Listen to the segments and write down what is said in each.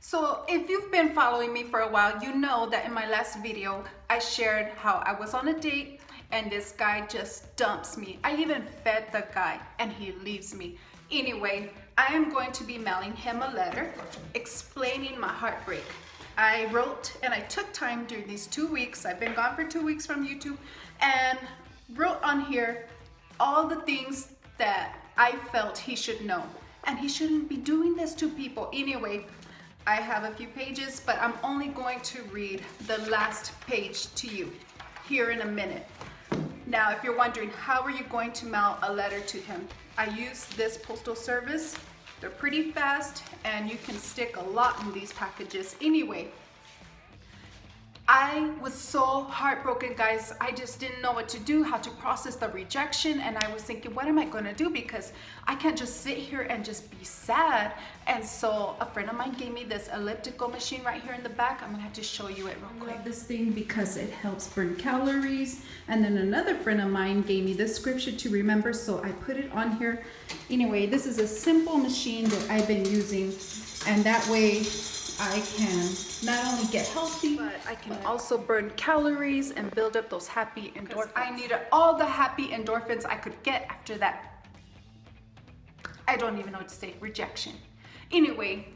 So if you've been following me for a while, you know that in my last video, I shared how I was on a date and this guy just dumps me. I even fed the guy and he leaves me. Anyway, I am going to be mailing him a letter explaining my heartbreak. I wrote and I took time during these 2 weeks. I've been gone for 2 weeks from YouTube and wrote on here all the things that I felt he should know. And he shouldn't be doing this to people. Anyway, I have a few pages, but I'm only going to read the last page to you here in a minute. Now, if you're wondering, how are you going to mail a letter to him? I use this postal service. They're pretty fast and you can stick a lot in these packages. Anyway, I was so heartbroken, guys. I just didn't know what to do, how to process the rejection. And I was thinking, what am I gonna do? Because I can't just sit here and just be sad. And so a friend of mine gave me this elliptical machine right here in the back. I'm gonna have to show you it real quick. I love this thing because it helps burn calories. And then another friend of mine gave me this scripture to remember, so I put it on here. Anyway, this is a simple machine that I've been using, and that way I can not only get healthy, but I can also burn calories and build up those happy endorphins. I needed all the happy endorphins I could get after that. I don't even know what to say, rejection. Anyway,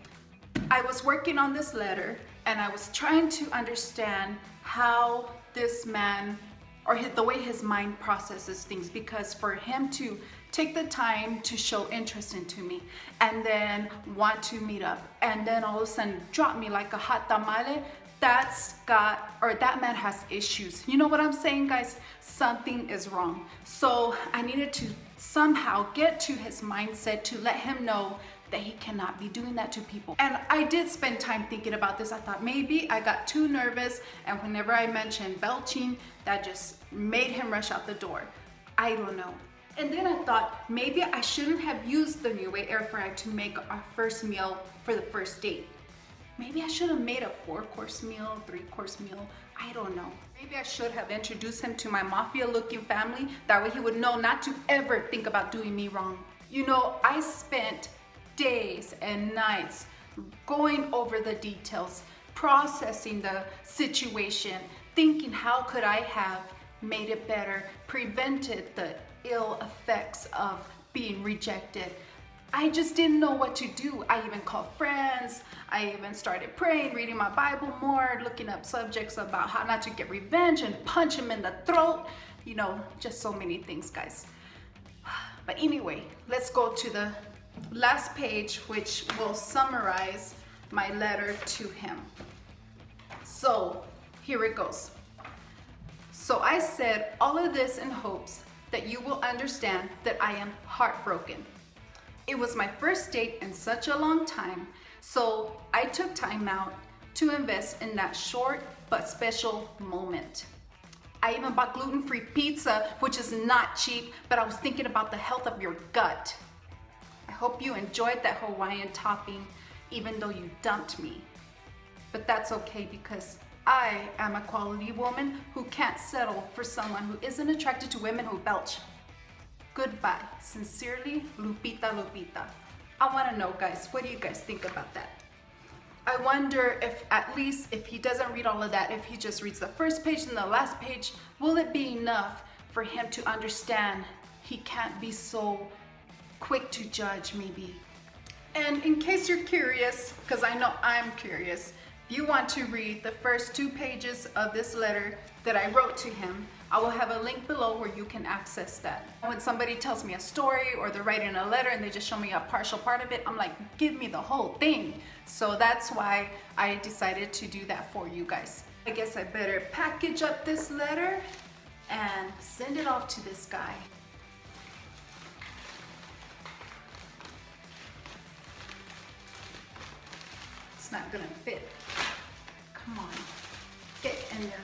I was working on this letter and I was trying to understand how this man, or the way his mind processes things, because for him to take the time to show interest into me and then want to meet up and then all of a sudden drop me like a hot tamale, that man has issues. You know what I'm saying, guys? Something is wrong. So I needed to somehow get to his mindset to let him know that he cannot be doing that to people. And I did spend time thinking about this. I thought maybe I got too nervous, and whenever I mentioned belching, that just made him rush out the door. I don't know. And then I thought maybe I shouldn't have used the New Way air fryer to make our first meal for the first date. Maybe I should have made a 4-course meal, 3-course meal. I don't know. Maybe I should have introduced him to my mafia-looking family. That way he would know not to ever think about doing me wrong. You know, I spent days and nights going over the details, processing the situation, thinking how could I have made it better, prevented the ill effects of being rejected. I just didn't know what to do. I even called friends. I even started praying, reading my Bible more, looking up subjects about how not to get revenge and punch him in the throat. You know, just so many things, guys. But anyway, let's go to the last page, which will summarize my letter to him. So here it goes. So I said all of this in hopes that you will understand that I am heartbroken. It was my first date in such a long time, so I took time out to invest in that short but special moment. I even bought gluten-free pizza, which is not cheap, but I was thinking about the health of your gut. I hope you enjoyed that Hawaiian topping, even though you dumped me. But that's okay, because I am a quality woman who can't settle for someone who isn't attracted to women who belch. Goodbye. Sincerely, Lupita, Lupita. I want to know, guys, what do you guys think about that? I wonder if at least if he doesn't read all of that, if he just reads the first page and the last page, will it be enough for him to understand he can't be so quick to judge, maybe? And in case you're curious, because I know I'm curious, if you want to read the first 2 pages of this letter that I wrote to him, I will have a link below where you can access that. When somebody tells me a story or they're writing a letter and they just show me a partial part of it, I'm like, give me the whole thing. So that's why I decided to do that for you guys. I guess I better package up this letter and send it off to this guy. It's not gonna fit. Come on, get in there.